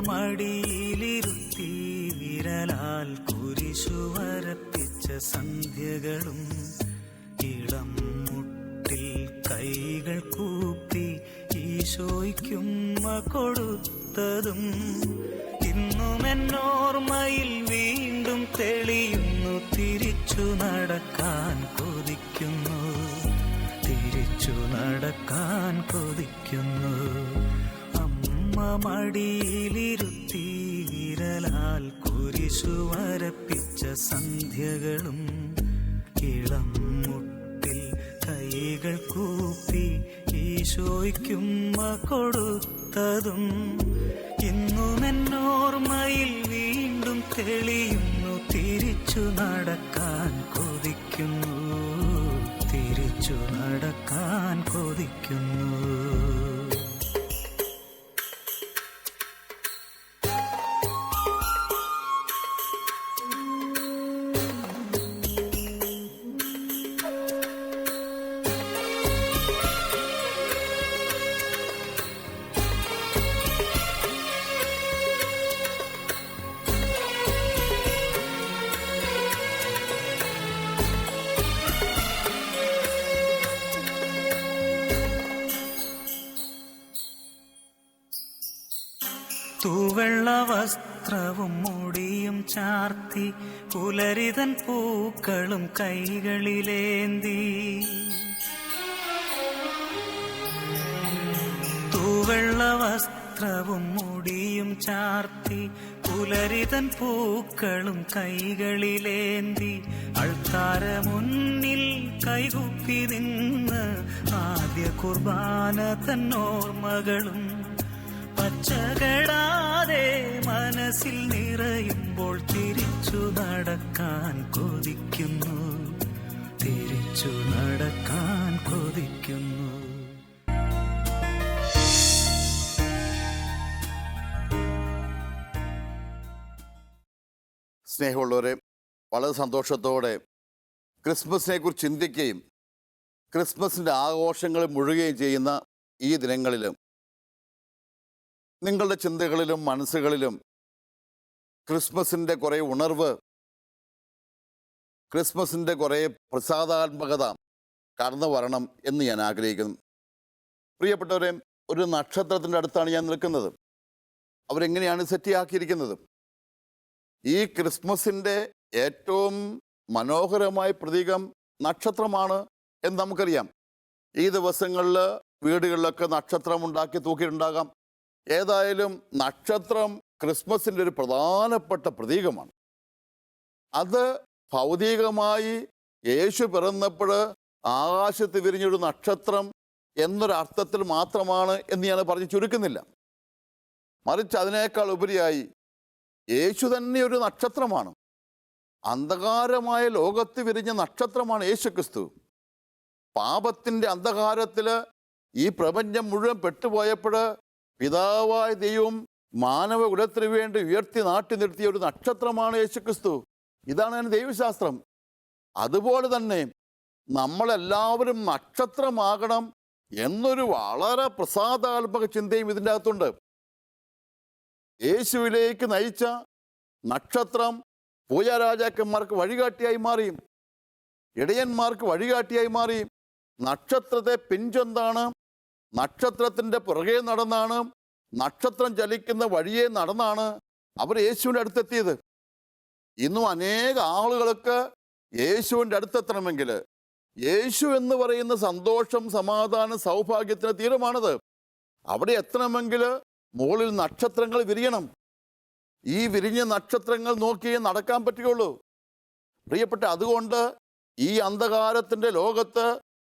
മടിയിലിരുത്തി വിരലാൽ കുരിശു വരപ്പിച്ച സന്ധ്യകളും ഇളം മുട്ടിൽ കൈകൾ കൂപ്പി ഈശോയ്ക്കുമ്മ കൊടുത്തതും ഇന്നും എന്നോർമ്മയിൽ വീണ്ടും തെളിയുന്നു. തിരിച്ചു നടക്കാൻ കൊതിക്കുന്നു, തിരിച്ചു നടക്കാൻ കൊതിക്കുന്നു. അമ്മ മടിയിലിരുത്തി വിരലാൽ കുരിശു വരപ്പിച്ച സന്ധ്യകളും ഇളം മുട്ടിൽ കൈകൾ കൂപ്പി ഈശോയ്ക്കുമ്മ കൊടുത്തതും ഇന്നും എന്നോർമ്മയിൽ വീണ്ടും തെളിയുന്നു. തിരിച്ചു നടക്കാൻ കൊതിക്കുന്നു, തിരിച്ചു നടക്കാൻ കൊതിക്കുന്നു. തൂവെള്ള വസ്ത്രവും മുടിയും ചാർത്തി പുലരിതൻ പൂക്കളും കൈകളിലേന്തി. തൂവെള്ള വസ്ത്രവും മുടിയും ചാർത്തി പുലരിതൻ പൂക്കളും കൈകളിലേന്തി അൾത്താര മുന്നിൽ കൈകുപ്പി നിന്ന് ആദ്യ കുർബാന തന്നോർമ്മകളും പച്ചകടാതെ മനസ്സിൽ നിറയുമ്പോൾ തിരിച്ചു നടക്കാൻ കൊതിക്കുന്നു, തിരിച്ചു നടക്കാൻ കൊതിക്കുന്നു. സ്നേഹമുള്ളവരെ, വളരെ സന്തോഷത്തോടെ ക്രിസ്മസിനെ കുറിച്ച് ചിന്തിക്കുകയും ക്രിസ്മസിൻ്റെ ആഘോഷങ്ങളിൽ മുഴുകുകയും ചെയ്യുന്ന ഈ ദിനങ്ങളിലും നിങ്ങളുടെ ചിന്തകളിലും മനസ്സുകളിലും ക്രിസ്മസിൻ്റെ കുറേ ഉണർവ്, ക്രിസ്മസിൻ്റെ കുറേ പ്രസാദാത്മകത കടന്നു വരണം എന്ന് ഞാൻ ആഗ്രഹിക്കുന്നു. പ്രിയപ്പെട്ടവരെ, ഒരു നക്ഷത്രത്തിൻ്റെ അടുത്താണ് ഞാൻ നിൽക്കുന്നത്. അവരെങ്ങനെയാണ് സെറ്റിയാക്കിയിരിക്കുന്നത്? ഈ ക്രിസ്മസിൻ്റെ ഏറ്റവും മനോഹരമായ പ്രതീകം നക്ഷത്രമാണ് എന്ന് നമുക്കറിയാം. ഈ ദിവസങ്ങളിൽ വീടുകളിലൊക്കെ നക്ഷത്രം ഉണ്ടാക്കി തൂക്കിയിട്ടുണ്ടാകാം. ഏതായാലും നക്ഷത്രം ക്രിസ്മസിൻ്റെ ഒരു പ്രധാനപ്പെട്ട പ്രതീകമാണ്. അത് ഭൗതികമായി യേശു പിറന്നപ്പോൾ ആകാശത്ത് വിരിഞ്ഞൊരു നക്ഷത്രം എന്നൊരർത്ഥത്തിൽ മാത്രമാണ് എന്ന് ഞാൻ പറഞ്ഞ് ചുരുക്കുന്നില്ല. മറിച്ച് അതിനേക്കാൾ ഉപരിയായി യേശു തന്നെ ഒരു നക്ഷത്രമാണ്. അന്ധകാരമായ ലോകത്ത് വിരിഞ്ഞ നക്ഷത്രമാണ് യേശു ക്രിസ്തു. പാപത്തിൻ്റെ അന്ധകാരത്തിൽ ഈ പ്രപഞ്ചം മുഴുവൻ പെട്ടുപോയപ്പോൾ പിതാവായ ദൈവം മാനവകുലത്തിന് വേണ്ടി ഉയർത്തി നാട്ടി നിർത്തിയ ഒരു നക്ഷത്രമാണ് യേശുക്രിസ്തു. ഇതാണ് അതിന് ദൈവശാസ്ത്രം. അതുപോലെ തന്നെ നമ്മളെല്ലാവരും നക്ഷത്രമാകണം എന്നൊരു വളരെ പ്രസാദാത്മക ചിന്തയും ഇതിൻ്റെ അകത്തുണ്ട്. യേശുവിലേക്ക് നയിച്ച നക്ഷത്രം പൂജാരാജാക്കന്മാർക്ക് വഴികാട്ടിയായി മാറി, ഇടയന്മാർക്ക് വഴികാട്ടിയായി മാറി. നക്ഷത്രത്തെ പിൻചെന്താണ്, നക്ഷത്രത്തിൻ്റെ പുറകെ നടന്നാണ്, നക്ഷത്രം ചലിക്കുന്ന വഴിയെ നടന്നാണ് അവർ യേശുവിൻ്റെ അടുത്തെത്തിയത്. ഇന്നും അനേക ആളുകൾക്ക് യേശുവിൻ്റെ അടുത്തെത്തണമെങ്കിൽ യേശു എന്ന് പറയുന്ന സന്തോഷം, സമാധാനം, സൗഭാഗ്യത്തിന് തീരമാണത്. അവിടെ എത്തണമെങ്കിൽ മുകളിൽ നക്ഷത്രങ്ങൾ വിരിയണം. ഈ വിരിഞ്ഞ നക്ഷത്രങ്ങൾ നോക്കിയേ നടക്കാൻ പറ്റുകയുള്ളൂ. പ്രിയപ്പെട്ട, അതുകൊണ്ട് ഈ അന്ധകാരത്തിൻ്റെ ലോകത്ത്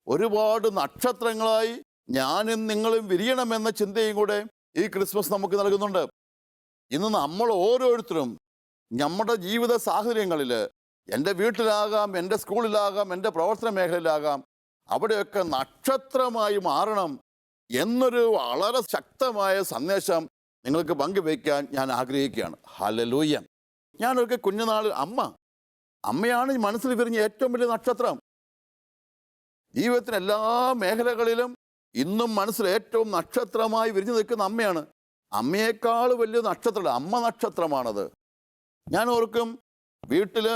ഒരുപാട് നക്ഷത്രങ്ങളായി ഞാനും നിങ്ങളും വിരിയണമെന്ന ചിന്തയും കൂടെ ഈ ക്രിസ്മസ് നമുക്ക് നൽകുന്നുണ്ട്. ഇന്ന് നമ്മൾ ഓരോരുത്തരും നമ്മുടെ ജീവിത സാഹചര്യങ്ങളിൽ, എൻ്റെ വീട്ടിലാകാം, എൻ്റെ സ്കൂളിലാകാം, എൻ്റെ പ്രവർത്തന മേഖലയിലാകാം, അവിടെയൊക്കെ നക്ഷത്രമായി മാറണം എന്നൊരു വളരെ ശക്തമായ സന്ദേശം നിങ്ങൾക്ക് പങ്കുവയ്ക്കാൻ ഞാൻ ആഗ്രഹിക്കുകയാണ്. ഹല്ലേലൂയ. ഞാനൊക്കെ കുഞ്ഞുനാളിൽ അമ്മയാണ് മനസ്സിൽ വിരിഞ്ഞ ഏറ്റവും വലിയ നക്ഷത്രം. ജീവിതത്തിന് എല്ലാ മേഖലകളിലും ഇന്നും മനസ്സിൽ ഏറ്റവും നക്ഷത്രമായി വിരിഞ്ഞു നിൽക്കുന്ന അമ്മയാണ്. അമ്മയേക്കാൾ വലിയ നക്ഷത്രമല്ല, അമ്മ നക്ഷത്രമാണത്. ഞാൻ ഓർക്കും, വീട്ടിൽ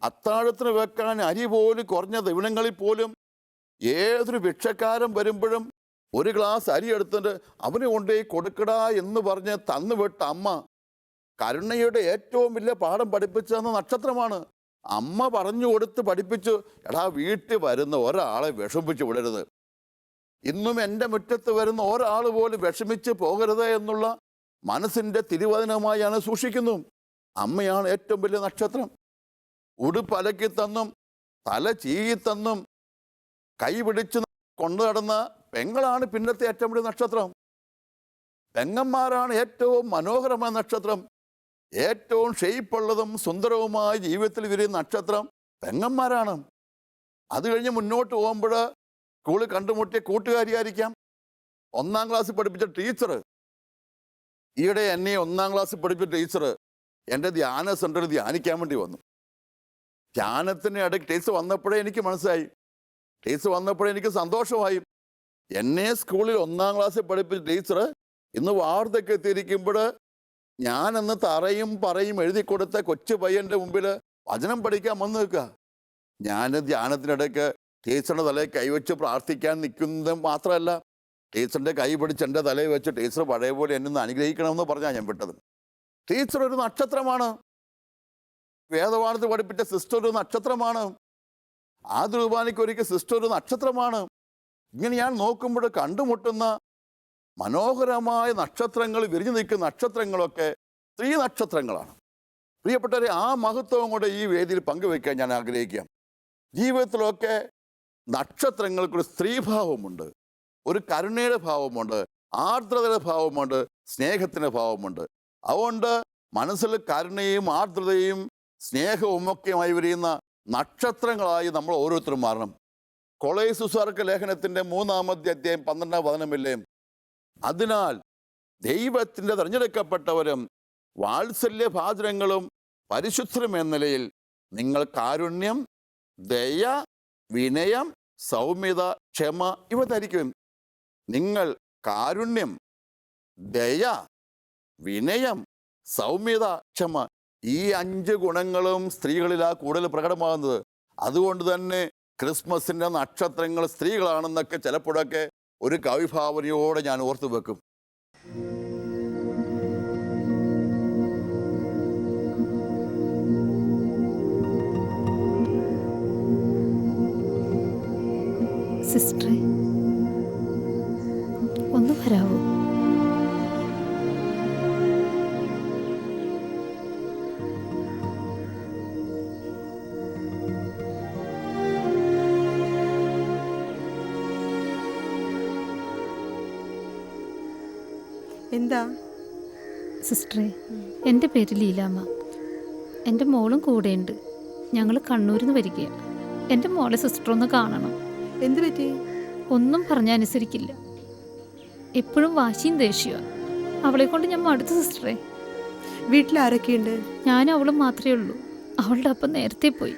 അത്താഴത്തിന് വെക്കാൻ അരി പോലും കുറഞ്ഞ ദിവസങ്ങളിൽ പോലും ഏതൊരു ഭിക്ഷക്കാരൻ വരുമ്പോഴും ഒരു ഗ്ലാസ് അരി എടുത്തിട്ട് അവന് കൊണ്ടുപോയി കൊടുക്കടാ എന്ന് പറഞ്ഞ് തന്നുവിട്ട അമ്മ കരുണയുടെ ഏറ്റവും വലിയ പാഠം പഠിപ്പിച്ചെന്ന നക്ഷത്രമാണ്. അമ്മ പറഞ്ഞു കൊടുത്ത് പഠിപ്പിച്ചു, എടാ വീട്ടിൽ വരുന്ന ഒരാളെ വിഷമിച്ച് വിടരുത്, ഇന്നും എൻ്റെ മുറ്റത്ത് വരുന്ന ഒരാൾ പോലും വിഷമിച്ച് പോകരുത് എന്നുള്ള മനസ്സിൻ്റെ തിരുവചനമായാണ് സൂക്ഷിക്കുന്നു. അമ്മയാണ് ഏറ്റവും വലിയ നക്ഷത്രം. ഉടുപ്പ് അലക്കി തന്നും തല ചീകി തന്നും കൈ പിടിച്ച് കൊണ്ടു നടന്ന പെങ്ങളാണ് പിന്നത്തെ ഏറ്റവും വലിയ നക്ഷത്രം. പെങ്ങന്മാരാണ് ഏറ്റവും മനോഹരമായ നക്ഷത്രം. ഏറ്റവും ഷെയ്പ്പുള്ളതും സുന്ദരവുമായ ജീവിതത്തിൽ വിരിയുന്ന നക്ഷത്രം പെങ്ങന്മാരാണ്. അത് കഴിഞ്ഞ് മുന്നോട്ട് പോകുമ്പോൾ സ്കൂളിൽ കണ്ടുമുട്ടിയ കൂട്ടുകാരിയായിരിക്കാം, 1-ാം ക്ലാസ്സിൽ പഠിപ്പിച്ച ടീച്ചർ. ഈയിടെ എന്നെ 1-ാം ക്ലാസ്സിൽ പഠിപ്പിച്ച ടീച്ചർ എൻ്റെ ധ്യാന സെൻ്ററിൽ ധ്യാനിക്കാൻ വേണ്ടി വന്നു. ധ്യാനത്തിന് ഇടയ്ക്ക് ടീച്ചർ വന്നപ്പോഴേ എനിക്ക് മനസ്സിലായി, ടീച്ചർ വന്നപ്പോഴേ എനിക്ക് സന്തോഷമായി. എന്നെ സ്കൂളിൽ 1-ാം ക്ലാസ്സിൽ പഠിപ്പിച്ച ടീച്ചർ ഇന്ന് വാർദ്ധക്യം എത്തിയിരിക്കുമ്പോൾ ഞാനെന്ന് തറയും പറയും എഴുതി കൊടുത്ത കൊച്ചു പയ്യൻ്റെ മുമ്പിൽ വചനം പഠിക്കാൻ വന്ന് നിൽക്കുക. ഞാൻ ധ്യാനത്തിനിടയ്ക്ക് ടീച്ചറിൻ്റെ തലയിൽ കൈവച്ച് പ്രാർത്ഥിക്കാൻ നിൽക്കുന്നത് മാത്രമല്ല, ടീച്ചറിൻ്റെ കൈ പിടിച്ച് എൻ്റെ തലയിൽ വെച്ച് ടീച്ചർ പഴയ പോലെ എന്നെ ഒന്ന് അനുഗ്രഹിക്കണമെന്ന് പറഞ്ഞാൽ ഞാൻ വിട്ടത്. ടീച്ചർ ഒരു നക്ഷത്രമാണ്. വേദവാണത്ത് പഠിപ്പിച്ച സിസ്റ്റർ ഒരു നക്ഷത്രമാണ്. ആദ്യ കുർബാനയ്ക്ക് ഒരിക്കൽ സിസ്റ്റർ ഒരു നക്ഷത്രമാണ്. ഇങ്ങനെ ഞാൻ നോക്കുമ്പോൾ കണ്ടുമുട്ടുന്ന മനോഹരമായ നക്ഷത്രങ്ങൾ, വിരിഞ്ഞു നിൽക്കുന്ന നക്ഷത്രങ്ങളൊക്കെ സ്ത്രീ നക്ഷത്രങ്ങളാണ്. പ്രിയപ്പെട്ടവരെ, ആ മഹത്വം കൂടെ ഈ വേദിയിൽ പങ്കുവയ്ക്കാൻ ഞാൻ ആഗ്രഹിക്കാം. ജീവിതത്തിലൊക്കെ നക്ഷത്രങ്ങൾക്കൊരു സ്ത്രീഭാവമുണ്ട്, ഒരു കരുണയുടെ ഭാവമുണ്ട്, ആർദ്രതയുടെ ഭാവമുണ്ട്, സ്നേഹത്തിൻ്റെ ഭാവമുണ്ട്. അതുകൊണ്ട് മനസ്സിൽ കരുണയും ആർദ്രതയും സ്നേഹവും ഒക്കെയുമായി വിരിയുന്ന നക്ഷത്രങ്ങളായി നമ്മൾ ഓരോരുത്തരും മാറണം. കൊളോസ്യർക്ക് ലേഖനത്തിൻ്റെ 3-ാമത്തെ അധ്യായം 12-ാം വചനമില്ലേ, അതിനാൽ ദൈവത്തിൻ്റെ തിരഞ്ഞെടുക്കപ്പെട്ടവരും വാത്സല്യഭാചനങ്ങളും പരിശുദ്ധരും എന്ന നിലയിൽ നിങ്ങൾ കാരുണ്യം, ദയ, വിനയം, സൗമ്യത, ക്ഷമ ഇവ ധരിക്കും. നിങ്ങൾ കാരുണ്യം, ദയ, വിനയം, സൗമ്യത, ക്ഷമ, ഈ 5 ഗുണങ്ങളും സ്ത്രീകളിലാ കൂടുതൽ പ്രകടമാകുന്നത്. അതുകൊണ്ട് തന്നെ ക്രിസ്മസിൻ്റെ നക്ഷത്രങ്ങൾ സ്ത്രീകളാണെന്നൊക്കെ ചിലപ്പോഴൊക്കെ ഒരു കവിഭാവനയോടെ ഞാൻ ഓർത്തു വെക്കും. സിസ്റ്ററെ, ഒന്ന് വരാവോ? എന്താ സിസ്റ്ററെ, എൻ്റെ പേര് ലീലാമ്മ. എൻ്റെ മോളും കൂടെയുണ്ട്. ഞങ്ങൾ കണ്ണൂരിൽ നിന്ന് വരികയാണ്. എൻ്റെ മോളെ സിസ്റ്റർ ഒന്ന് കാണണം. എന്ത് പറ്റി? ഒന്നും പറഞ്ഞാൽ അനുസരിക്കില്ല. എപ്പോഴും വാശിയും ദേഷ്യമാണ്. അവളെ കൊണ്ട് ഞാൻ മടുത്തു സിസ്റ്ററെ. വീട്ടിൽ ആരൊക്കെയുണ്ട്? ഞാനും അവളും മാത്രമേ ഉള്ളൂ. അവളുടെ അപ്പം നേരത്തെ പോയി.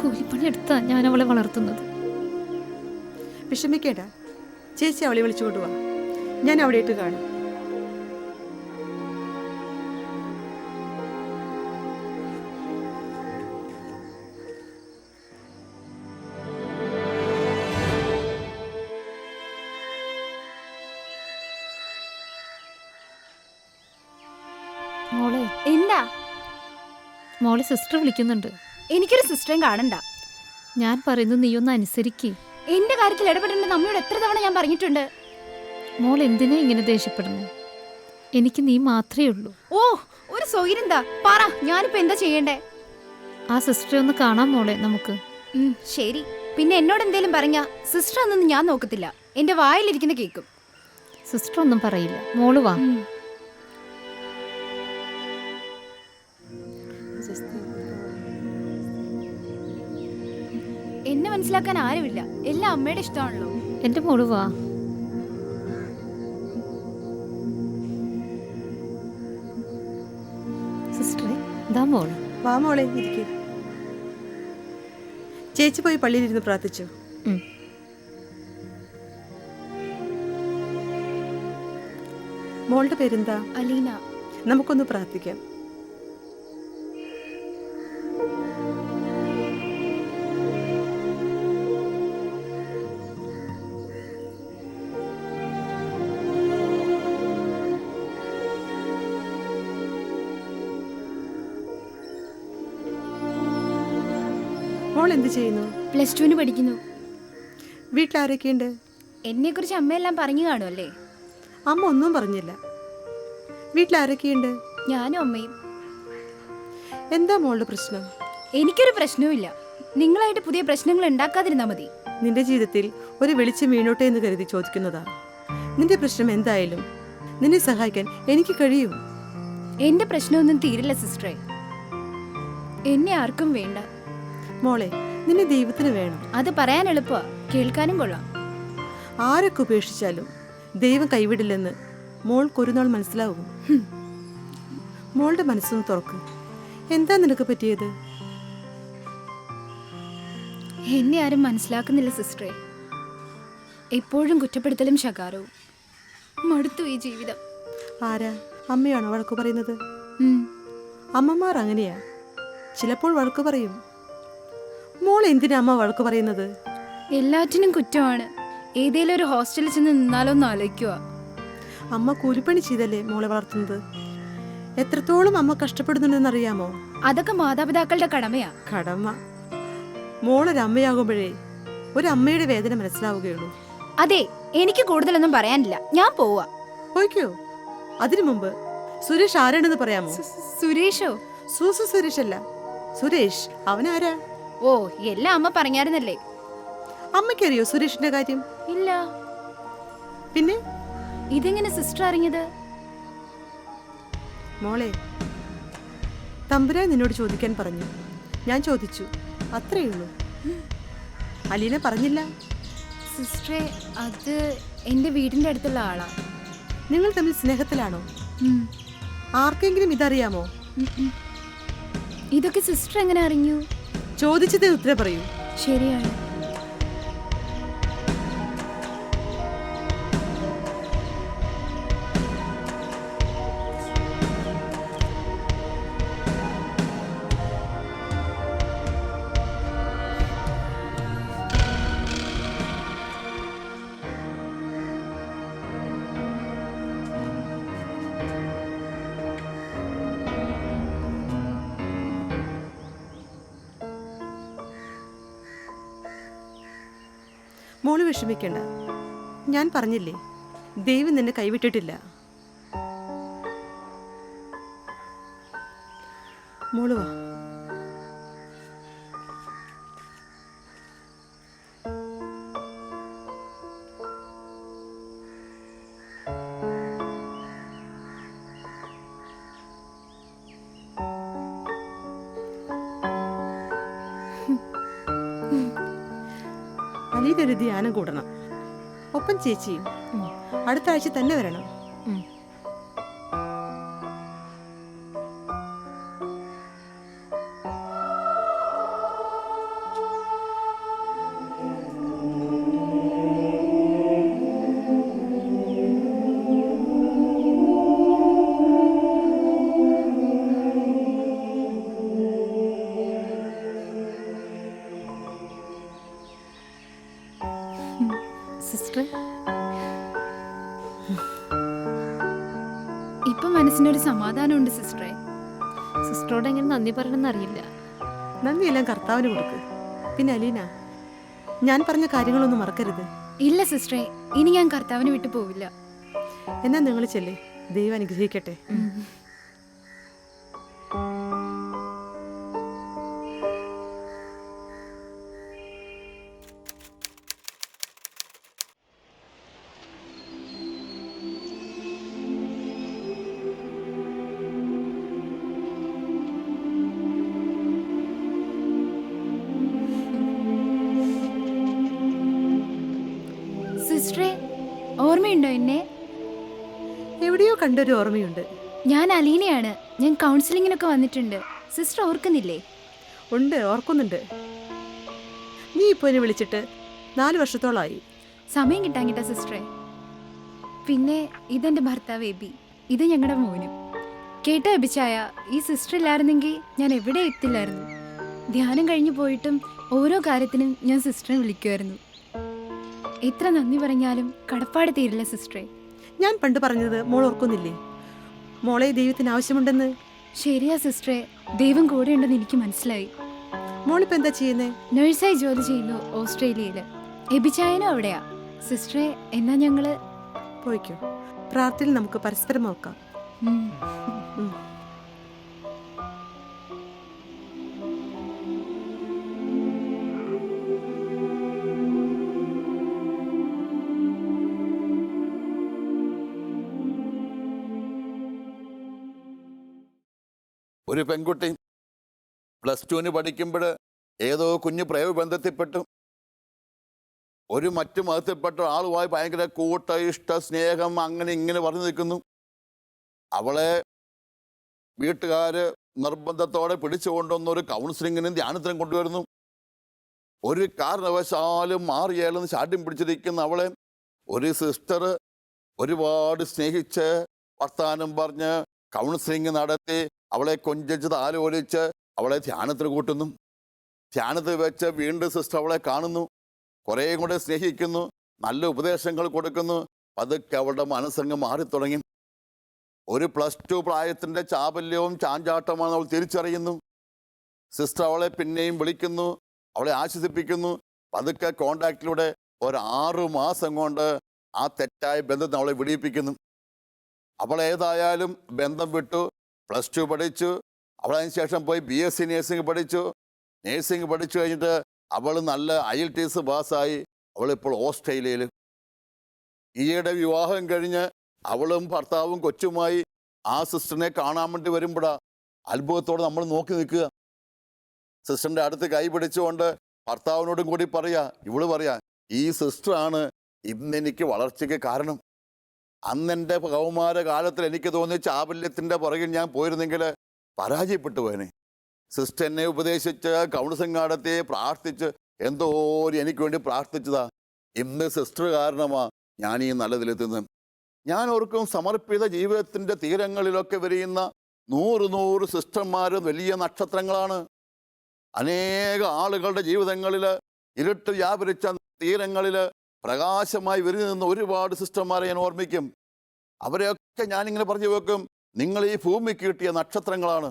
കൂലിപ്പണി എടുത്താ ഞാൻ അവളെ വളർത്തുന്നത്. വിഷമിക്കേണ്ട, ചേച്ചി അവളെ വിളിച്ചുകൊണ്ട് വാ, ഞാൻ അവിടെ ഇട്ട് കാണും. മോളെ, എന്താ? മോളെ സിസ്റ്റർ വിളിക്കുന്നുണ്ട്. എനിക്കൊരു സിസ്റ്ററും കാണണ്ട. ഞാൻ പറയുന്നത് നീ ഒന്ന് അനുസരിക്കേ. എന്റെ കാര്യത്തിൽ ഇടപെടേണ്ടെന്ന് അമ്മയോട് എത്ര തവണ ഞാൻ പറഞ്ഞിട്ടുണ്ട്. മോൾ എന്തിനാ ഇങ്ങനെ ദേഷ്യപ്പെടുന്നു? എനിക്ക് നീ മാത്രമേ ഉള്ളൂ. ഓ, ഒരു സൗകര്യം പറ, ഞാനിപ്പോ എന്താ ചെയ്യണ്ടേ? ആ സിസ്റ്ററെ ഒന്ന് കാണാൻ മോളെ നമുക്ക്. ശരി. പിന്നെ എന്നോട് എന്തേലും പറഞ്ഞാ സിസ്റ്റർ അന്നൊന്നും ഞാൻ നോക്കത്തില്ല. എന്റെ വായിലിരിക്കുന്ന കേക്കും. സിസ്റ്റർ ഒന്നും പറയില്ല. മോള് വാ. എന്നെ മനസ്സിലാക്കാൻ ആരുമില്ല. എല്ലാം അമ്മയുടെ ഇഷ്ടമാണല്ലോ. എൻ്റെ മോള് വാ. സിസ്റ്ററെ, ഇതാ മോള്. വാ മോളെ, ഇരിക്കേ. ചേച്ചി പോയി പള്ളിയിലിരുന്ന് പ്രാർത്ഥിച്ചു. മോളുടെ പേരെന്താ? അലീന. നമുക്കൊന്ന് പ്രാർത്ഥിക്കാം. മോൾ എന്ത് ചെയ്യുന്നു? +2 പഠിക്കുന്നു. വീട്ടിലാരൊക്കെയുണ്ട്? എന്നെക്കുറിച്ച് അമ്മയെല്ലാം പറഞ്ഞു കാണുമല്ലേ? അമ്മ ഒന്നും പറഞ്ഞില്ല. വീട്ടിലാരൊക്കെയുണ്ട്? ഞാനും അമ്മയും. എന്താ മോളുടെ പ്രശ്നം? എനിക്കൊരു പ്രശ്നവുമില്ല. നിങ്ങളായിട്ട് പുതിയ പ്രശ്നങ്ങൾ ഉണ്ടാക്കാതിരുന്നാൽ മതി. നിന്റെ ജീവിതത്തിൽ ഒരു വെളിച്ചം വീണോട്ടെ എന്ന് കരുതി ചോദിക്കുന്നതാ. നിന്റെ പ്രശ്നം എന്തായാലും നിന്നെ സഹായിക്കാൻ എനിക്ക് കഴിയും. എന്റെ പ്രശ്നമൊന്നും തീരില്ല സിസ്റ്ററെ. എന്നെ ആർക്കും വേണ്ട. മോളെ, നിന്നെ ദൈവത്തിന് വേണം. അത് പറയാൻ എളുപ്പമാ, കേൾക്കാനും കൊള്ളാം. ആരൊക്കെ ഉപേക്ഷിച്ചാലും ദൈവം കൈവിടില്ലെന്ന് മോൾക്കൊരു നാൾ മനസ്സിലാവും. മോളുടെ മനസ്സൊന്ന് തുറക്ക്. എന്താ നിനക്ക് പറ്റിയത്? എന്നെ ആരും മനസ്സിലാക്കുന്നില്ല സിസ്റ്ററെ. എപ്പോഴും കുറ്റപ്പെടുത്തലും ശകാരവും. മടുത്തു ഈ ജീവിതം. ആരാ? അമ്മയാണോ വഴക്ക് പറയുന്നത്? ഉം. അമ്മമാർ അങ്ങനെയാ, ചിലപ്പോൾ വഴക്ക് പറയും. മോൾ എന്തിനാ അമ്മ വഴക്ക് പറയുന്നത്? എല്ലാറ്റിനും കുറ്റമാണ്. ഏതേലും ഒരു ഹോസ്റ്റലിൽ ചെന്ന് നിന്നാലോന്ന് ആലോചിക്കുക. അമ്മ കൂലിപ്പണി ചെയ്തല്ലേ മോളെ വളർത്തുന്നത്. എത്രത്തോളം അമ്മ കഷ്ടപ്പെടുന്നുണ്ടെന്നറിയാമോ? അതൊക്കെ മാതാപിതാക്കളുടെ കടമയാ. കടമ. മോളൊരമ്മയാകുമ്പോഴേ ഒരമ്മയുടെ വേദന മനസ്സിലാവുകയുള്ളൂ. അതെ, എനിക്ക് കൂടുതലൊന്നും പറയാനില്ല. ഞാൻ പോവാ. പോയിക്കോ. അതിനു മുമ്പ് സുരേഷ് ആരാണെന്ന് പറയാമോ? സുരേഷോ? സുരേഷ് അല്ല, സുരേഷ്. അവനാരാ? ഓ, എല്ലാം അമ്മ പറഞ്ഞായിരുന്നല്ലേ. അമ്മയ്ക്കറിയോ സുരേഷിന്റെ കാര്യം? ഇല്ല. പിന്നെ ഇതെങ്ങനെ സിസ്റ്റർ അറിഞ്ഞത്? മോളെ, തമ്പുരാൻ നിന്നോട് ചോദിക്കാൻ പറഞ്ഞു. ഞാൻ ചോദിച്ചു, അത്രയേ ഉള്ളൂ. അലീന പറഞ്ഞില്ല. സിസ്റ്ററെ, അത് എൻ്റെ വീടിൻ്റെ അടുത്തുള്ള ആളാ. നിങ്ങൾ തമ്മിൽ സ്നേഹത്തിലാണോ? ആർക്കെങ്കിലും ഇതറിയാമോ? ഇതൊക്കെ സിസ്റ്റർ എങ്ങനെ അറിഞ്ഞു? ചോദിച്ചതിന് ഉത്തരം പറയൂ. ശരിയാണ്. മോള് വിഷമിക്കണ്ട. ഞാൻ പറഞ്ഞില്ലേ, ദൈവം നിന്നെ കൈവിട്ടിട്ടില്ല. മോള് വാ. അലീനൊരു ധ്യാനം കൂടണം. ഒപ്പം ചേച്ചിയും അടുത്ത ആഴ്ച തന്നെ വരണം. സിസ്റ്റർ, ഇപ്പൊ മനസ്സിനൊരു സമാധാനമുണ്ട് സിസ്റ്ററെ. സിസ്റ്ററോട് എങ്ങനെ നന്ദി പറയണമെന്ന് അറിയില്ല. നന്ദിയെല്ലാം കർത്താവിന് കൊടുക്ക്. പിന്നെ അലീന, ഞാൻ പറഞ്ഞ കാര്യങ്ങളൊന്നും മറക്കരുത്. ഇല്ല സിസ്റ്ററെ, ഇനി ഞാൻ കർത്താവിനെ വിട്ടു പോവില്ല. എന്നാ നിങ്ങൾ ചെല്ലേ. ദൈവം അനുഗ്രഹിക്കട്ടെ. സിസ്റ്ററെ, ഓർമ്മയുണ്ടോ എന്നെ? എവിടെയോ കണ്ടൊരു ഓർമ്മയുണ്ട്. ഞാൻ അലീനയാണ്. ഞാൻ കൗൺസിലിങ്ങിനൊക്കെ വന്നിട്ടുണ്ട്. സിസ്റ്റർ ഓർക്കുന്നില്ലേ? ഉണ്ട്, ഓർക്കുന്നുണ്ട്. നീ ഇപ്പോൾ എന്നെ വിളിച്ചിട്ട് 4 വർഷത്തോളമായി. സമയം കിട്ടാൻ കിട്ടാ സിസ്റ്ററെ. പിന്നെ ഇതെന്റെ ഭർത്താവ് എബി, ഇത് ഞങ്ങളുടെ മോനും. കേട്ടോ എബിച്ചായ, ഈ സിസ്റ്റർ ഇല്ലായിരുന്നെങ്കിൽ ഞാൻ എവിടെ എത്തില്ലായിരുന്നു. ധ്യാനം കഴിഞ്ഞു പോയിട്ടും ഓരോ കാര്യത്തിനും ഞാൻ സിസ്റ്ററിനെ വിളിക്കുമായിരുന്നു. എത്ര നന്ദി പറഞ്ഞാലും കടപ്പാട് തീരില്ല സിസ്റ്ററെ. ഞാൻ പണ്ട് പറഞ്ഞത് മോൾ ഓർക്കുന്നില്ലേ? മോളെ ദൈവത്തിന് ആവശ്യമുണ്ടെന്ന്. ശരിയാ സിസ്റ്ററെ, ദൈവം കൂടെ ഉണ്ടെന്ന് എനിക്ക് മനസ്സിലായി. മോളിപ്പോൾ എന്താ ചെയ്യുന്നേ? നഴ്സായി ജോലി ചെയ്യുന്നു ഓസ്ട്രേലിയയിൽ. എബിച്ചായനും അവിടെയാ. സിസ്റ്ററെ, എന്നാ ഞങ്ങള് പോയിക്കോ. പ്രാർത്ഥനയിൽ നമുക്ക് പരസ്പരം ഓർക്കാം. ഉം. ഉം. ഒരു പെൺകുട്ടി +2 പഠിക്കുമ്പോൾ ഏതോ കുഞ്ഞു പ്രേമബന്ധത്തിൽപ്പെട്ടു. ഒരു മറ്റു മതത്തിൽപ്പെട്ട ആളുമായി ഭയങ്കര കൂട്ട ഇഷ്ട സ്നേഹം അങ്ങനെ ഇങ്ങനെ പറഞ്ഞു നിൽക്കുന്നു. അവളെ വീട്ടുകാർ നിർബന്ധത്തോടെ പിടിച്ചുകൊണ്ടുവന്ന് ഒരു കൗൺസിലിങ്ങിനും ധ്യാനത്തിനും കൊണ്ടുവരുന്നു. ഒരു കാരണവശാലും മാറിയാലെന്ന് ശാഠ്യം പിടിച്ചിരിക്കുന്ന അവളെ ഒരു സിസ്റ്റർ ഒരുപാട് സ്നേഹിച്ച് വർത്താനം പറഞ്ഞ് കൗൺസിലിംഗ് നടത്തി അവളെ കൊഞ്ചിച്ച് താലോലിച്ച് അവളെ ധ്യാനത്തിൽ കൂട്ടുന്നു. ധ്യാനത്തിൽ വെച്ച് വീണ്ടും സിസ്റ്റർ അവളെ കാണുന്നു, കുറേ കൂടെ സ്നേഹിക്കുന്നു, നല്ല ഉപദേശങ്ങൾ കൊടുക്കുന്നു. പതുക്കെ അവളുടെ മനസ്സങ്ങ് മാറിത്തുടങ്ങി. ഒരു +2 പ്രായത്തിൻ്റെ ചാബല്യവും ചാഞ്ചാട്ടമാണ് അവൾ തിരിച്ചറിയുന്നു. സിസ്റ്റർ അവളെ പിന്നെയും വിളിക്കുന്നു, അവളെ ആശ്വസിപ്പിക്കുന്നു. പതുക്കെ കോണ്ടാക്റ്റിലൂടെ ഒരു 6 മാസം കൊണ്ട് ആ തെറ്റായ ബന്ധത്തെ അവളെ വിടിയിപ്പിക്കുന്നു. അവൾ ഏതായാലും ബന്ധം വിട്ടു, +2 പഠിച്ചു. അവൾ അതിന് ശേഷം പോയി BSc നേഴ്സിംഗ് പഠിച്ചു. നേഴ്സിംഗ് പഠിച്ചു കഴിഞ്ഞിട്ട് അവൾ നല്ല IELTS പാസ്സായി. അവളിപ്പോൾ ഓസ്ട്രേലിയയിൽ. ഈയിടെ വിവാഹം കഴിഞ്ഞ് അവളും ഭർത്താവും കൊച്ചുമായി ആ സിസ്റ്ററിനെ കാണാൻ വേണ്ടി വരുമ്പോഴാണ് അത്ഭുതത്തോടെ നമ്മൾ നോക്കി നിൽക്കുക. സിസ്റ്ററിൻ്റെ അടുത്ത് കൈ പിടിച്ചുകൊണ്ട് ഭർത്താവിനോടും കൂടി ഇവള് പറയാ, ഈ സിസ്റ്ററാണ് ഇന്നെനിക്ക് വളർച്ചയ്ക്ക് കാരണം. അന്നെൻ്റെ കൗമാരകാലത്തിൽ എനിക്ക് തോന്നിയ ചാബല്യത്തിൻ്റെ പുറകിൽ ഞാൻ പോയിരുന്നെങ്കിൽ പരാജയപ്പെട്ടു പോയനെ. സിസ്റ്റർ എന്നെ ഉപദേശിച്ച് കൗൺസിലിംഗ് നടത്തി പ്രാർത്ഥിച്ച് എന്തോരം എനിക്ക് വേണ്ടി പ്രാർത്ഥിച്ചതാ. ഇന്ന് സിസ്റ്റർ കാരണമാ ഞാൻ ഈ നല്ലതിലെത്തുന്നത്. ഞാൻ ഓർക്കും, സമർപ്പിത ജീവിതത്തിൻ്റെ തീരങ്ങളിലൊക്കെ വിരിയുന്ന 100 സിസ്റ്റർമാർ വലിയ നക്ഷത്രങ്ങളാണ്. അനേക ആളുകളുടെ ജീവിതങ്ങളിൽ ഇരുട്ട് വ്യാപരിച്ച തീരങ്ങളിൽ പ്രകാശമായി വിരിഞ്ഞു നിന്ന ഒരുപാട് സിസ്റ്റർമാരെ ഞാൻ ഓർമ്മിക്കും. അവരെയൊക്കെ ഞാനിങ്ങനെ പറഞ്ഞു വെക്കും, നിങ്ങൾ ഈ ഭൂമിക്ക് കിട്ടിയ നക്ഷത്രങ്ങളാണ്.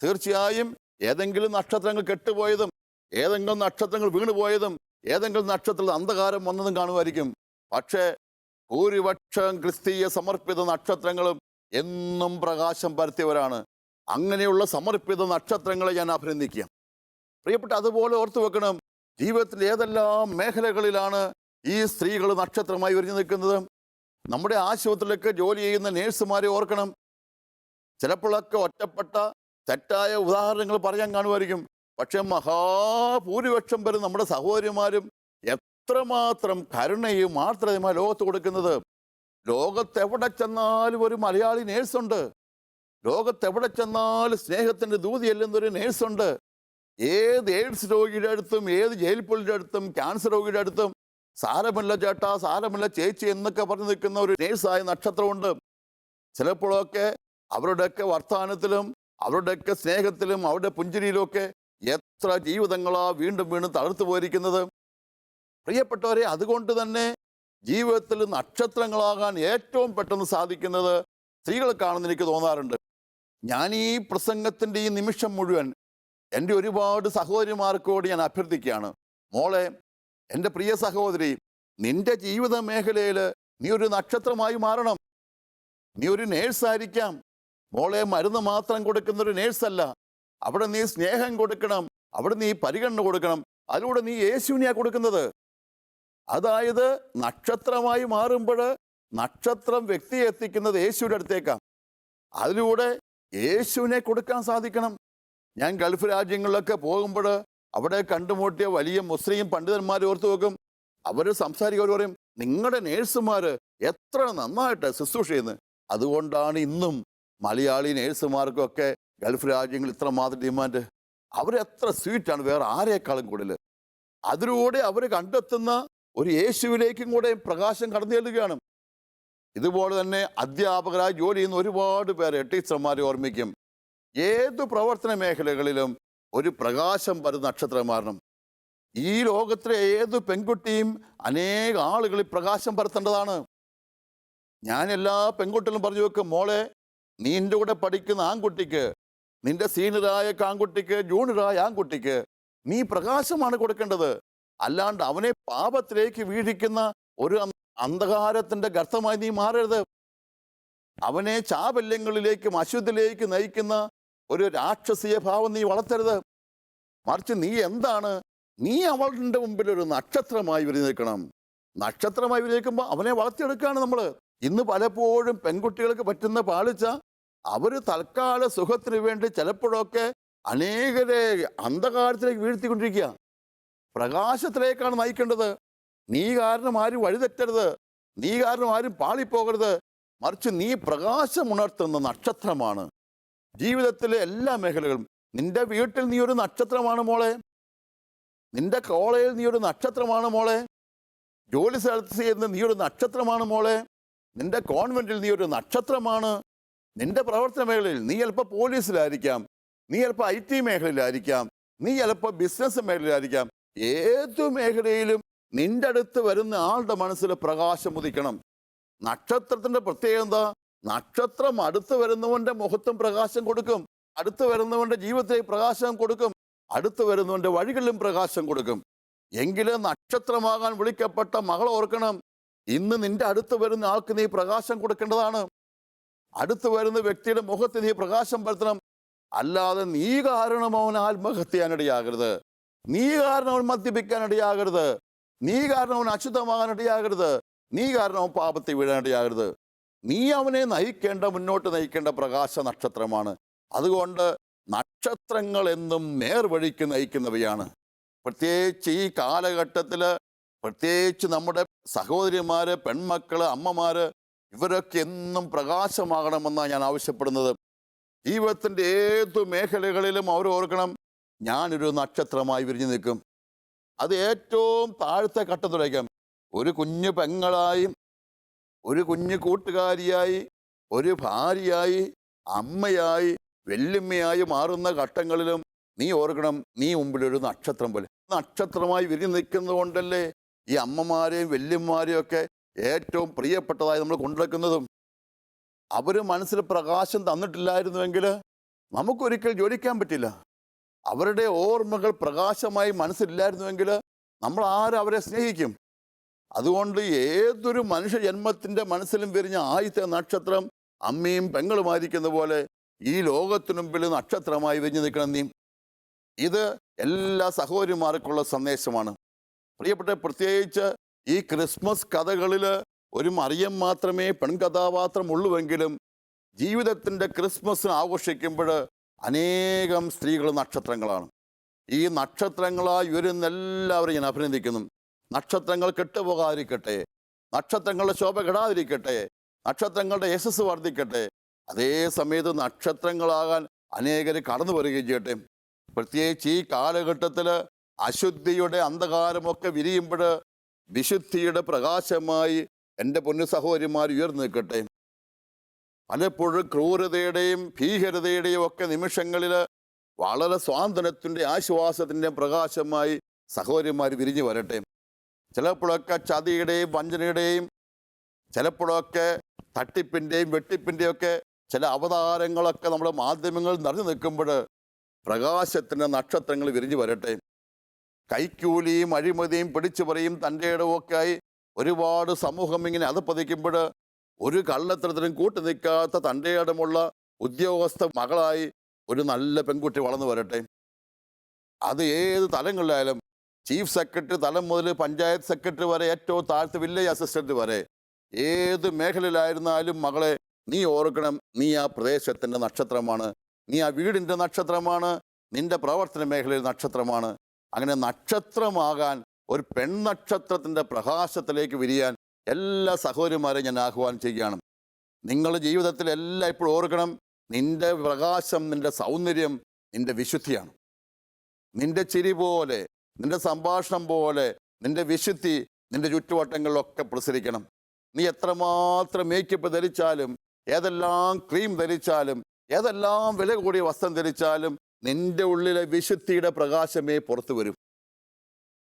തീർച്ചയായും ഏതെങ്കിലും നക്ഷത്രങ്ങൾ കെട്ടുപോയതും ഏതെങ്കിലും നക്ഷത്രങ്ങൾ വീണുപോയതും ഏതെങ്കിലും നക്ഷത്രത്തിൽ അന്ധകാരം വന്നതും കാണുമായിരിക്കും. പക്ഷേ ഭൂരിപക്ഷം ക്രിസ്തീയ സമർപ്പിത നക്ഷത്രങ്ങളും എന്നും പ്രകാശം പരത്തിയവരാണ്. അങ്ങനെയുള്ള സമർപ്പിത നക്ഷത്രങ്ങളെ ഞാൻ അഭിനന്ദിക്കുക. പ്രിയപ്പെട്ട, അതുപോലെ ഓർത്തു വെക്കണം, ജീവിതത്തിൽ ഏതെല്ലാം മേഖലകളിലാണ് ഈ സ്ത്രീകൾ നക്ഷത്രമായി വിരിഞ്ഞു നിൽക്കുന്നത്. നമ്മുടെ ആശുപത്രിയിലൊക്കെ ജോലി ചെയ്യുന്ന നേഴ്സുമാരെ ഓർക്കണം. ചിലപ്പോഴൊക്കെ ഒറ്റപ്പെട്ട തെറ്റായ ഉദാഹരണങ്ങൾ പറയാൻ കാണുമായിരിക്കും. പക്ഷെ മഹാഭൂരിപക്ഷം പേരും നമ്മുടെ സഹോദരിമാരും എത്രമാത്രം കരുണയും ആർദ്രതയുമായി ലോകത്ത് കൊടുക്കുന്നത്. ലോകത്തെവിടെ ചെന്നാലും ഒരു മലയാളി നേഴ്സുണ്ട്. ലോകത്തെവിടെ ചെന്നാലും സ്നേഹത്തിൻ്റെ ദൂതി ചെല്ലുന്നൊരു നേഴ്സുണ്ട്. ഏത് എയ്ഡ്സ് രോഗിയുടെ അടുത്തും ഏത് ജയിൽ പുള്ളിയുടെ അടുത്തും ക്യാൻസർ രോഗിയുടെ അടുത്തും സാരമില്ല ചേട്ടാ, സാരമില്ല ചേച്ചി എന്നൊക്കെ പറഞ്ഞു നിൽക്കുന്ന ഒരു നേഴ്സായ നക്ഷത്രമുണ്ട്. ചിലപ്പോഴൊക്കെ അവരുടെയൊക്കെ വർത്തമാനത്തിലും അവരുടെയൊക്കെ സ്നേഹത്തിലും അവരുടെ പുഞ്ചിരിയിലുമൊക്കെ എത്ര ജീവിതങ്ങളാ വീണ്ടും വീണ്ടും തളർത്തു പോയിരിക്കുന്നത്. പ്രിയപ്പെട്ടവരെ, അതുകൊണ്ട് തന്നെ ജീവിതത്തിൽ നക്ഷത്രങ്ങളാകാൻ ഏറ്റവും പെട്ടെന്ന് സാധിക്കുന്നത് സ്ത്രീകൾക്കാണെന്ന് എനിക്ക് തോന്നാറുണ്ട്. ഞാൻ ഈ പ്രസംഗത്തിൻ്റെ ഈ നിമിഷം മുഴുവൻ എൻ്റെ ഒരുപാട് സഹോദരിമാർക്കോട് ഞാൻ അഭ്യർത്ഥിക്കുകയാണ്, മോളെ, എൻ്റെ പ്രിയ സഹോദരി, നിന്റെ ജീവിത മേഖലയിൽ നീ ഒരു നക്ഷത്രമായി മാറണം. നീ ഒരു നേഴ്സായിരിക്കാം. മോളെ, മരുന്ന് മാത്രം കൊടുക്കുന്നൊരു നേഴ്സല്ല. അവിടെ നീ സ്നേഹം കൊടുക്കണം, അവിടെ നീ പരിഗണന കൊടുക്കണം. അതിലൂടെ നീ യേശുവിനെയാണ് കൊടുക്കുന്നത്. അതായത് നക്ഷത്രമായി മാറുമ്പോൾ നക്ഷത്രം വ്യക്തിയെ എത്തിക്കുന്നത് യേശുവിൻ്റെ അടുത്തേക്കാണ്. അതിലൂടെ യേശുവിനെ കൊടുക്കാൻ സാധിക്കണം. ഞാൻ ഗൾഫ് രാജ്യങ്ങളിലൊക്കെ പോകുമ്പോൾ അവിടെ കണ്ടുമുട്ടിയ വലിയ മുസ്ലിം പണ്ഡിതന്മാരെ ഓർത്തു വെക്കും. അവർ സംസാരിക്കുന്നവർ പറയും, നിങ്ങളുടെ നേഴ്സുമാർ എത്ര നന്നായിട്ട് ശുശ്രൂഷ ചെയ്യുന്നത്. അതുകൊണ്ടാണ് ഇന്നും മലയാളി നേഴ്സുമാർക്കൊക്കെ ഗൾഫ് രാജ്യങ്ങൾ ഇത്രമാത്രം ഡിമാൻഡ്. അവരെത്ര സ്വീറ്റാണ്, വേറെ ആരെക്കാളും കൂടുതൽ. അതിലൂടെ അവർ കണ്ടെത്തുന്ന ഒരു യേശുവിലേക്കും കൂടെ പ്രകാശം കടന്നു ചെല്ലുകയാണ്. ഇതുപോലെ തന്നെ അധ്യാപകരായി ജോലി ചെയ്യുന്ന ഒരുപാട് പേരെ ടീച്ചർമാരെ ഓർമ്മിക്കും. ഏതു പ്രവർത്തന മേഖലകളിലും ഒരു പ്രകാശം പരന്ന നക്ഷത്രമാരണം. ഈ ലോകത്തിലെ ഏതു പെൺകുട്ടിയും അനേക ആളുകളിൽ പ്രകാശം പരത്തേണ്ടതാണ്. ഞാൻ എല്ലാ പെൺകുട്ടികളും പറഞ്ഞു വെക്കും, മോളെ നിന്റെ കൂടെ പഠിക്കുന്ന ആൺകുട്ടിക്ക്, നിന്റെ സീനിയറായ ആൺകുട്ടിക്ക്, ജൂനിയറായ ആൺകുട്ടിക്ക് നീ പ്രകാശമാണ് കൊടുക്കേണ്ടത്. അല്ലാണ്ട് അവനെ പാപത്തിലേക്ക് വീഴിക്കുന്ന ഒരു അന്ധകാരത്തിന്റെ ഗർത്തമായി നീ മാറരുത്. അവനെ ചാബല്യങ്ങളിലേക്കും അശുദ്ധിയിലേക്ക് നയിക്കുന്ന ഒരു രാക്ഷസീയ ഭാവം നീ വളർത്തരുത്. മറിച്ച് നീ എന്താണ്, നീ അവളുടെ മുമ്പിൽ ഒരു നക്ഷത്രമായി വിരിഞ്ഞിരിക്കണം. നക്ഷത്രമായി വിരിഞ്ഞിരിക്കുമ്പോൾ അവനെ വളർത്തിയെടുക്കുകയാണ് നമ്മൾ. ഇന്ന് പലപ്പോഴും പെൺകുട്ടികൾക്ക് പറ്റുന്ന പാളിച്ച, അവർ തൽക്കാല സുഖത്തിന് വേണ്ടി ചിലപ്പോഴൊക്കെ അനേകരെ അന്ധകാരത്തിലേക്ക് വീഴ്ത്തിക്കൊണ്ടിരിക്കുക. പ്രകാശത്തിലേക്കാണ് നയിക്കേണ്ടത്. നീ കാരണം ആരും വഴിതെറ്റരുത്, നീ കാരണം ആരും പാളിപ്പോകരുത്. മറിച്ച് നീ പ്രകാശമുണർത്തുന്ന നക്ഷത്രമാണ്. ജീവിതത്തിലെ എല്ലാ മേഖലകളും. നിന്റെ വീട്ടിൽ നീ ഒരു നക്ഷത്രമാണ് മോളെ, നിന്റെ കോളേജിൽ നീ ഒരു നക്ഷത്രമാണ് മോളെ, ജോലി സ്ഥലത്ത് ചെയ്യുന്ന നീ ഒരു നക്ഷത്രമാണ് മോളെ, നിന്റെ കോൺവെന്റിൽ നീ ഒരു നക്ഷത്രമാണ്. നിന്റെ പ്രവർത്തന മേഖലയിൽ നീ ചിലപ്പോൾ പോലീസിലായിരിക്കാം, നീ ചിലപ്പോൾ IT മേഖലയിലായിരിക്കാം, നീ ചിലപ്പോൾ ബിസിനസ് മേഖലയിലായിരിക്കാം. ഏതു മേഖലയിലും നിന്റെ അടുത്ത് വരുന്ന ആളുടെ മനസ്സിൽ പ്രകാശം ഉദിക്കണം. നക്ഷത്രത്തിന്റെ പ്രത്യേകത എന്താ? നക്ഷത്രം അടുത്ത് വരുന്നവന്റെ മുഖത്തും പ്രകാശം കൊടുക്കും, അടുത്ത് വരുന്നവന്റെ ജീവിതത്തിൽ പ്രകാശം കൊടുക്കും, അടുത്ത് വരുന്നവന്റെ വഴികളിലും പ്രകാശം കൊടുക്കും. എങ്കിലും നക്ഷത്രമാകാൻ വിളിക്കപ്പെട്ട മകളെ ഓർക്കണം, ഇന്ന് നിന്റെ അടുത്ത് വരുന്ന ആൾക്ക് നീ പ്രകാശം കൊടുക്കേണ്ടതാണ്. അടുത്ത് വരുന്ന വ്യക്തിയുടെ മുഖത്ത് നീ പ്രകാശം പരത്തണം. അല്ലാതെ നീ കാരണം അവൻ ആത്മഹത്യ ചെയ്യാനിടയാകരുത്, നീ കാരണം അവൻ മദ്യപിക്കാനിടയാകരുത്, നീ കാരണം അവൻ അശുദ്ധമാകാനിടയാകരുത്, നീ കാരണം അവൻ പാപത്തിൽ വീഴാനിടയാകരുത്. നീ അവനെ നയിക്കേണ്ട, മുന്നോട്ട് നയിക്കേണ്ട പ്രകാശ നക്ഷത്രമാണ്. അതുകൊണ്ട് നക്ഷത്രങ്ങൾ എന്നും നേർവഴിക്ക് നയിക്കുന്നവയാണ്. പ്രത്യേകിച്ച് ഈ കാലഘട്ടത്തിൽ, പ്രത്യേകിച്ച് നമ്മുടെ സഹോദരിമാര്, പെൺമക്കള്, അമ്മമാര്, ഇവരൊക്കെ എന്നും പ്രകാശമാകണമെന്നാണ് ഞാൻ ആവശ്യപ്പെടുന്നത്. ജീവിതത്തിൻ്റെ ഏതു മേഖലകളിലും അവർ ഓർക്കണം, ഞാനൊരു നക്ഷത്രമായി വിരിഞ്ഞു നിൽക്കും. അത് ഏറ്റവും താഴത്തെ ഘട്ടത്തിലേക്കും ഒരു കുഞ്ഞു പെങ്ങളായി, ഒരു കുഞ്ഞു കൂട്ടുകാരിയായി, ഒരു ഭാര്യയായി, അമ്മയായി, വെല്ലുമ്മയായി മാറുന്ന ഘട്ടങ്ങളിലും നീ ഓർക്കണം, നീ മുമ്പിലൊരു നക്ഷത്രം പോലെ. നക്ഷത്രമായി വിരിഞ്ഞു നിൽക്കുന്നത് കൊണ്ടല്ലേ ഈ അമ്മമാരെയും വെല്ലുമ്മമാരെയും ഒക്കെ ഏറ്റവും പ്രിയപ്പെട്ടതായി നമ്മൾ കൊണ്ടുവെക്കുന്നതും. അവർ മനസ്സിൽ പ്രകാശം തന്നിട്ടില്ലായിരുന്നുവെങ്കിൽ നമുക്കൊരിക്കൽ ജോലിക്കാൻ പറ്റില്ല. അവരുടെ ഓർമ്മകൾ പ്രകാശമായി മനസ്സിലില്ലായിരുന്നുവെങ്കിൽ നമ്മൾ ആരും അവരെ സ്നേഹിക്കും. അതുകൊണ്ട് ഏതൊരു മനുഷ്യ ജന്മത്തിൻ്റെ മനസ്സിലും വിരിഞ്ഞ ആദ്യത്തെ നക്ഷത്രം അമ്മയും പെങ്ങളുമായിരിക്കുന്ന പോലെ ഈ ലോകത്തിനു മുമ്പിൽ നക്ഷത്രമായി വിരിഞ്ഞു നിൽക്കണം നീ. ഇത് എല്ലാ സഹോദരിമാർക്കുള്ള സന്ദേശമാണ്. പ്രിയപ്പെട്ട, പ്രത്യേകിച്ച് ഈ ക്രിസ്മസ് കഥകളിൽ ഒരു മറിയം മാത്രമേ പെൺകഥാപാത്രമുള്ളൂവെങ്കിലും ജീവിതത്തിൻ്റെ ക്രിസ്മസ് ആഘോഷിക്കുമ്പോൾ അനേകം സ്ത്രീകൾ നക്ഷത്രങ്ങളാണ്. ഈ നക്ഷത്രങ്ങളായി വരുന്ന എല്ലാവരും ഞാൻ അഭിനന്ദിക്കുന്നു. നക്ഷത്രങ്ങൾ കെട്ടുപോകാതിരിക്കട്ടെ, നക്ഷത്രങ്ങളുടെ ശോഭ കെടാതിരിക്കട്ടെ, നക്ഷത്രങ്ങളുടെ യശസ് വർദ്ധിക്കട്ടെ. അതേ സമയത്ത് നക്ഷത്രങ്ങളാകാൻ അനേകർ കടന്നു വരികയും ചെയ്യട്ടെ. പ്രത്യേകിച്ച് ഈ കാലഘട്ടത്തിൽ അശുദ്ധിയുടെ അന്ധകാരമൊക്കെ വിരിയുമ്പോൾ വിശുദ്ധിയുടെ പ്രകാശമായി എൻ്റെ പൊന്നു സഹോദരിമാർ ഉയർന്നു നിൽക്കട്ടെ. പലപ്പോഴും ക്രൂരതയുടെയും ഭീകരതയുടെയും ഒക്കെ നിമിഷങ്ങളിൽ വളരെ സ്വാതന്ത്ര്യത്തിൻ്റെ ആശ്വാസത്തിൻ്റെ പ്രകാശമായി സഹോദരിമാർ വിരിഞ്ഞു വരട്ടെ. ചിലപ്പോഴൊക്കെ ചതിയുടെയും വഞ്ചനയുടെയും, ചിലപ്പോഴൊക്കെ തട്ടിപ്പിൻ്റെയും വെട്ടിപ്പിൻ്റെയും ഒക്കെ ചില അവതാരങ്ങളൊക്കെ നമ്മുടെ മാധ്യമങ്ങളിൽ നിറഞ്ഞു നിൽക്കുമ്പോൾ പ്രകാശത്തിൻ്റെ നക്ഷത്രങ്ങൾ വിരിഞ്ഞു വരട്ടെ. കൈക്കൂലിയും അഴിമതിയും പിടിച്ചുപറിയും തൻ്റെ ഇടവുമൊക്കെ ആയി ഒരുപാട് സമൂഹം ഇങ്ങനെ അധപ്പതിക്കുമ്പോൾ ഒരു കള്ളത്തരത്തിനും കൂട്ടു നിൽക്കാത്ത തൻ്റെ ഇടമുള്ള ഉദ്യോഗസ്ഥ മകളായി ഒരു നല്ല പെൺകുട്ടി വളർന്നു വരട്ടെ. അത് ഏത് തലങ്ങളിലായാലും, ചീഫ് സെക്രട്ടറി തലം മുതൽ പഞ്ചായത്ത് സെക്രട്ടറി വരെ, ഏറ്റവും താഴത്തെ വില്ലേജ് അസിസ്റ്റന്റ് വരെ, ഏത് മേഖലയിലായിരുന്നാലും മകളെ നീ ഓർക്കണം, നീ ആ പ്രദേശത്തിൻ്റെ നക്ഷത്രമാണ്, നീ ആ വീടിൻ്റെ നക്ഷത്രമാണ്, നിന്റെ പ്രവർത്തന മേഖലയിൽ നക്ഷത്രമാണ്. അങ്ങനെ നക്ഷത്രമാകാൻ, ഒരു പെൺനക്ഷത്രത്തിൻ്റെ പ്രകാശത്തിലേക്ക് വിരിയാൻ എല്ലാ സഹോദരിമാരെയും ഞാൻ ആഹ്വാനം ചെയ്യുകയാണ്. നിങ്ങളുടെ ജീവിതത്തിൽ എല്ലാം ഇപ്പോൾ ഓർക്കണം, നിന്റെ പ്രകാശം, നിന്റെ സൗന്ദര്യം, നിന്റെ വിശുദ്ധിയാണ്. നിന്റെ ചിരി പോലെ, നിന്റെ സംഭാഷണം പോലെ, നിന്റെ വിശുദ്ധി നിന്റെ ചുറ്റുവട്ടങ്ങളിലൊക്കെ പ്രസരിക്കണം. നീ എത്രമാത്രം മേക്കപ്പ് ധരിച്ചാലും, ഏതെല്ലാം ക്രീം ധരിച്ചാലും, ഏതെല്ലാം വില കൂടിയ വസ്ത്രം ധരിച്ചാലും നിന്റെ ഉള്ളിലെ വിശുദ്ധിയുടെ പ്രകാശമേ പുറത്തു വരും.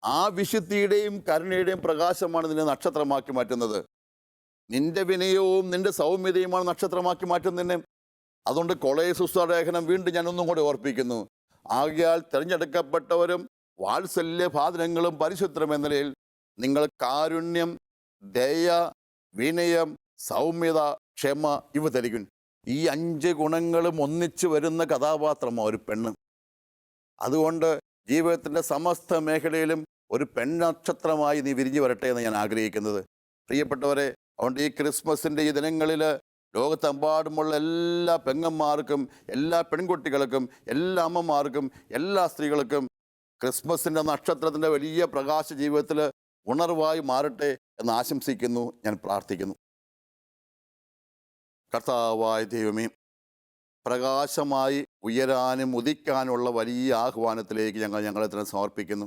ആ വിശുദ്ധിയുടെയും കരുണയുടെയും പ്രകാശമാണ് നിന്നെ നക്ഷത്രമാക്കി മാറ്റുന്നത്. നിന്റെ വിനയവും നിന്റെ സൗമ്യതയുമാണ് നക്ഷത്രമാക്കി മാറ്റുന്നതിനെ. അതുകൊണ്ട് കൊളോസ്യർ ലേഖനം വീണ്ടും ഞാൻ ഒന്നും കൂടെ ഓർപ്പിക്കുന്നു. ആകയാൽ തിരഞ്ഞെടുക്കപ്പെട്ടവരും വാത്സല്യഭാദനങ്ങളും പരിശുദ്ധരും എന്ന നിലയിൽ നിങ്ങൾ കാരുണ്യം, ദയ, വിനയം, സൗമ്യത, ക്ഷമ ഇവ ധരിക്കും. ഈ 5 ഗുണങ്ങളും ഒന്നിച്ചു വരുന്ന കഥാപാത്രമാണ് ഒരു പെണ്ണ്. അതുകൊണ്ട് ജീവിതത്തിൻ്റെ സമസ്ത മേഖലയിലും ഒരു പെണ്ണക്ഷത്രമായി നീ വിരിഞ്ഞു വരട്ടെ എന്ന് ഞാൻ ആഗ്രഹിക്കുന്നത്. പ്രിയപ്പെട്ടവരെ, അതുകൊണ്ട് ഈ ക്രിസ്മസിൻ്റെ ഈ ദിനങ്ങളിൽ ലോകത്തെമ്പാടുമുള്ള എല്ലാ പെങ്ങന്മാർക്കും, എല്ലാ പെൺകുട്ടികൾക്കും, എല്ലാ അമ്മമാർക്കും, എല്ലാ സ്ത്രീകൾക്കും ക്രിസ്മസിൻ്റെ നക്ഷത്രത്തിൻ്റെ വലിയ പ്രകാശ ജീവിതത്തിൽ ഉണർവായി മാറട്ടെ എന്ന് ആശംസിക്കുന്നു, ഞാൻ പ്രാർത്ഥിക്കുന്നു. കർത്താവായ ദൈവമേ, പ്രകാശമായി ഉയരാനും ഉദിക്കാനുള്ള വലിയ ആഹ്വാനത്തിലേക്ക് ഞങ്ങളെ തന്നെ സമർപ്പിക്കുന്നു.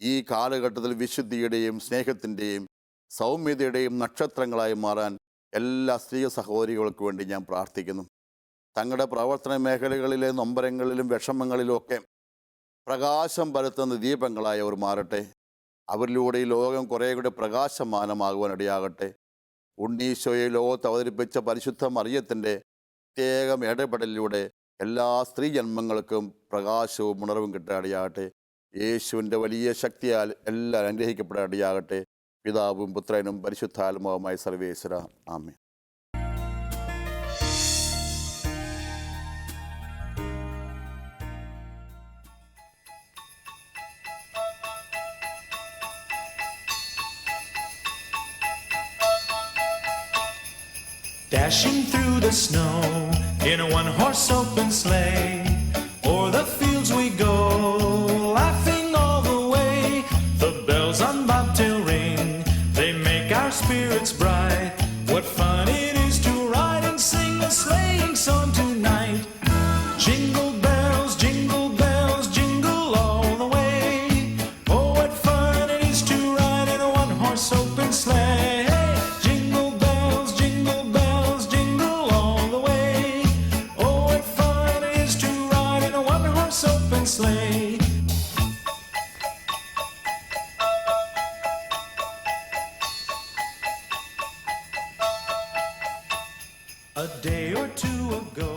ഈ കാലഘട്ടത്തിൽ വിശുദ്ധിയുടെയും സ്നേഹത്തിൻ്റെയും സൗമ്യതയുടെയും നക്ഷത്രങ്ങളായി മാറാൻ എല്ലാ സ്ത്രീ സഹോദരികൾക്ക് വേണ്ടി ഞാൻ പ്രാർത്ഥിക്കുന്നു. തങ്ങളുടെ പ്രവർത്തന മേഖലകളിലെ നൊമ്പരങ്ങളിലും വിഷമങ്ങളിലും ഒക്കെ പ്രകാശം പരത്തുന്ന ദീപങ്ങളായി അവർ മാറട്ടെ. അവരിലൂടെ ഈ ലോകം കുറേ കൂടെ പ്രകാശമാനമാകുവാൻ ഇടയാകട്ടെ. ഉണ്ണീശോയെ ലോകത്ത് അവതരിപ്പിച്ച പരിശുദ്ധ മറിയത്തിൻ്റെ പ്രത്യേകം ഇടപെടലിലൂടെ എല്ലാ സ്ത്രീ ജന്മങ്ങൾക്കും പ്രകാശവും ഉണർവും കിട്ടാടിയാകട്ടെ. യേശുവിൻ്റെ വലിയ ശക്തിയാൽ എല്ലാം അനുഗ്രഹിക്കപ്പെടാടിയാകട്ടെ. പിതാവും പുത്രനും പരിശുദ്ധാത്മാവുമായ സർവേശ്വര, ആമേൻ. Dashing through the snow in a one-horse open sleigh, o'er the fields we go, laughing all the way. The bells on bobtail ring, they make our spirits bright. What fun it is to ride and sing a sleighing song tonight. Jingle bells, jingle all the way. Oh, what fun it is to ride in a one-horse open sleigh. Sleigh. A day or two ago